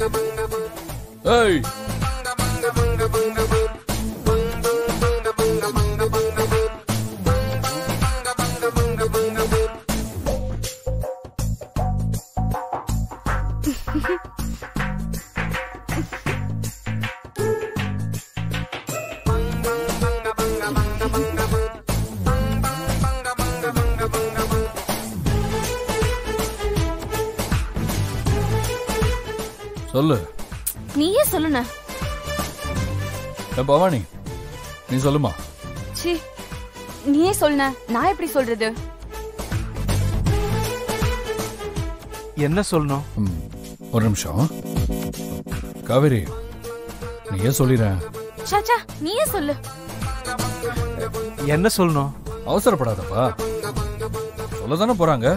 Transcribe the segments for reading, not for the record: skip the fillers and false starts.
ஏய் சொல்லு. நீயே சொல்லுன. பவானி நீ சொல்லுமா. சி நீயே சொல்லுன, நான் எப்படி சொல்றது? என்ன சொல்லணும்? ஒரு நிமிஷம் காவேரி, நீயே சொல்லிற. சாச்சா நீயே சொல்லு. என்ன சொல்லணும்? அவசரப்படாதப்பா, சொல்லதானே போறாங்க.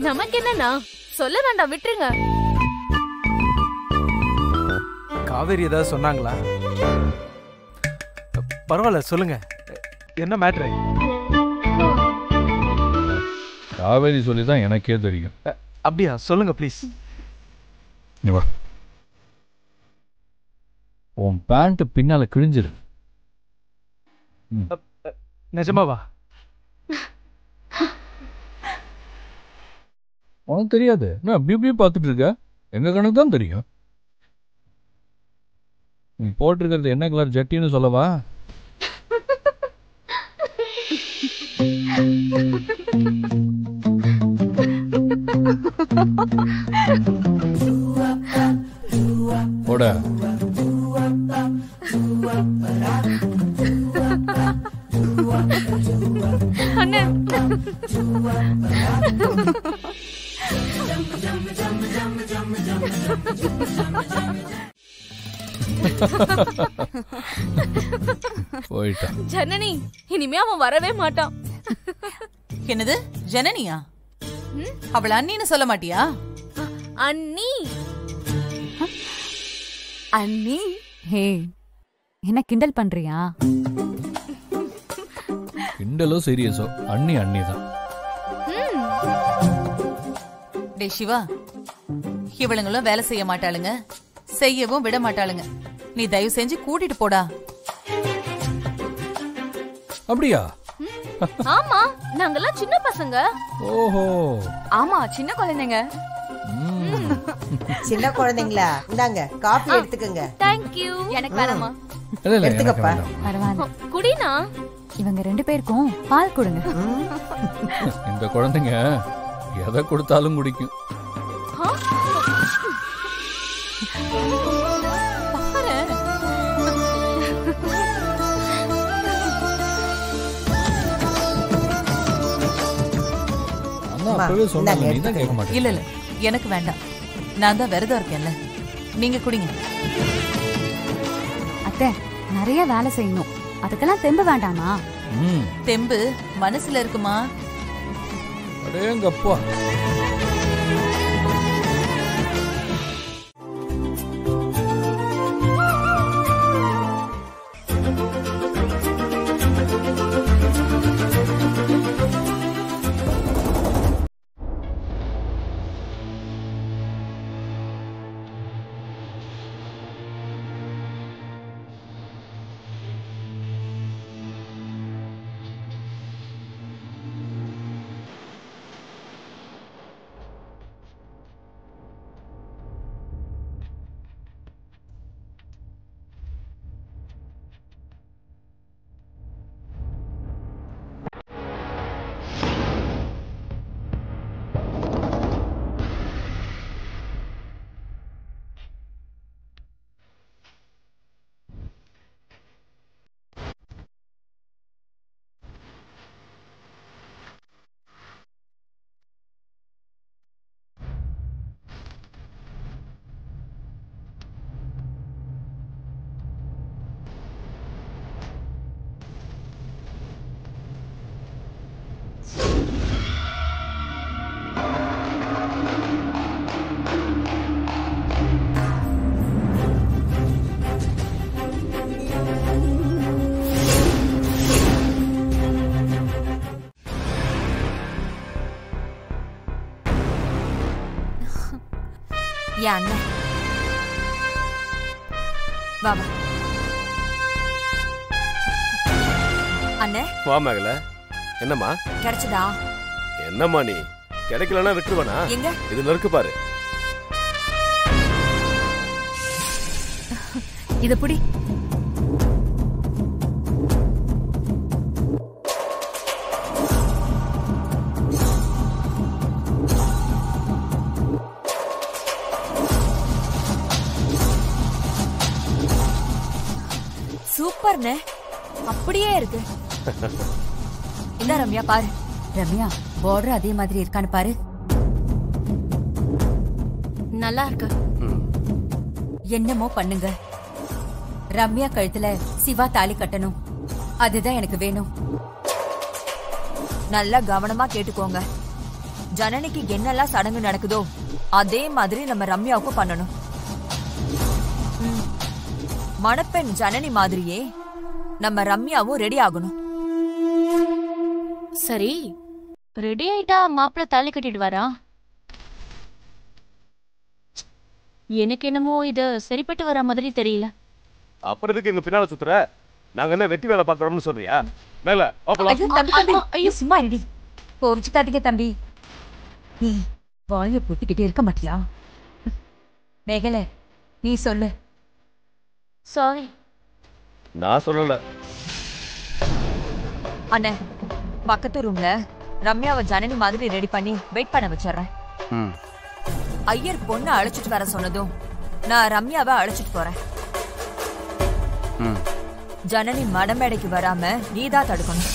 நமக்கு என்னன்னா சொல்ல வேண்டாம், விட்டுருங்க. காவேரி ஏதாவது சொன்னாங்களா? பரவாயில்ல சொல்லுங்க, என்ன மேட்ரு? காவேரி சொல்லிதான் எனக்கே தெரியும். அப்படியா? சொல்லுங்க ப்ளீஸ். நீ வா. உன் பேண்ட் பின்னால கிழிஞ்சிரு. நிஜமாவா? உனக்கு தெரியாது, நான் அப்படி இப்படியே பார்த்துட்டு இருக்க. எங்க கணக்கு தான் தெரியும். நீ போட்டிருக்கிறது என்ன கலர் ஜட்டின்னு சொல்லவா? போட. அண்ணே போயிட்டான். ஜனனி இனிமே அவன் வரவே மாட்டான். என்னது ஜனனியா? அவள் அண்ணின்னு சொல்ல மாட்டியா? அண்ணி அண்ணி. ஹே, என்ன கிண்டல் பண்றியா? கிண்டலோ சீரியஸோ அண்ணி அண்ணிதான். டே சிவா, இவளுங்களும் வேலை செய்ய மாட்டாளுங்க, செய்யவும் விட மாட்டாளுங்க. நீ தயவு செஞ்சு கூட்டிட்டு போடா. அப்படியா? ஆமா, நாங்கெல்லாம் சின்ன பசங்க. ஓஹோ. ஆமா, சின்ன குழந்தைங்க. சின்ன குழந்தைங்களா? இந்தாங்க காபி எடுத்துக்கங்க. Thank you. எனக்கு வேணாமா? இல்ல இல்ல, எடுத்துக்கப்பா. பரவாயில்ல, குடினா. இவங்க 2 பேருக்கும் பால் கொடுங்க. இந்த குழந்தைங்க எதை கொடுத்தாலும் குடிக்கும். அப்பவே சொன்னாங்க, நீ தான் கேட்க மாட்டேன். இல்ல இல்ல, எனக்கு வேண்டாம். நான் தான் விரதம் இருக்கேன்ல, நீங்க குடிங்க. அத்தை, நிறைய வேலை செய்யணும், அதுக்கெல்லாம் தெம்பு வேண்டாமா? தெம்பு மனசுல இருக்குமா? அடேங்கப்பா. என் அண்ணன். வா வா. அண்ணே வா மகள. என்னம்மா கிடைச்சதா? என்னம்மா நீ கிடைக்கலன்னா விட்டுருவனா? எங்க இதுல இருக்கு பாரு. இத புடி. சூப்பர்ண்ணே, அப்படியே இருக்கு. என்ன ரம்யா பாரு. ரம்யா, பார்டர் அதே மாதிரி இருக்கான்னு பாரு. நல்லா இருக்கு. என்னமோ பண்ணுங்க, ரம்யா கழுத்துல சிவா தாலி கட்டணும். அதுதான் எனக்கு வேணும். நல்லா கவனமா கேட்டுக்கோங்க. ஜனனிக்கு என்னெல்லாம் சடங்கு நடக்குதோ அதே மாதிரி நம்ம ரம்யாவுக்கும் பண்ணணும். மணப்பெண் ஜனனி மாதிரியே நம்ம ரம்யாவும் ரெடி ஆகணும். சரி, ரெடி ஆயிட்டா மாப்பிள்ள தாலி கட்டிட்டு வரா? எனக்கு என்னமோ இது சரிப்பட்டு வர மாதிரி தெரியல. அப்புறம் எதுக்கு எங்க பின்னால சுத்துற? நாங்க என்ன வெட்டி வேலை பாக்குறோம்னு சொல்றியா? மேல ஐயோ சும்மா இருடி. கோவிச்சுக்காதீங்க தம்பி. நீ வாய போட்டுக்கிட்டே இருக்க மாட்டியா? மேகல, நீ சொல்லு. சாரி. நான் சொல்லல. அண்ணே, பக்கத்து ரூம்ல ரம்யாவை ஜனனி மாதிரி ரெடி பண்ணி வெயிட் பண்ண வச்சிடுறேன். ஐயர் பொண்ணை அழைச்சிட்டு வர சொன்னதும் நான் ரம்யாவை அழைச்சிட்டு போறேன். ஜனனி மடமேடைக்கு வராம நீதான் தடுக்கணும்.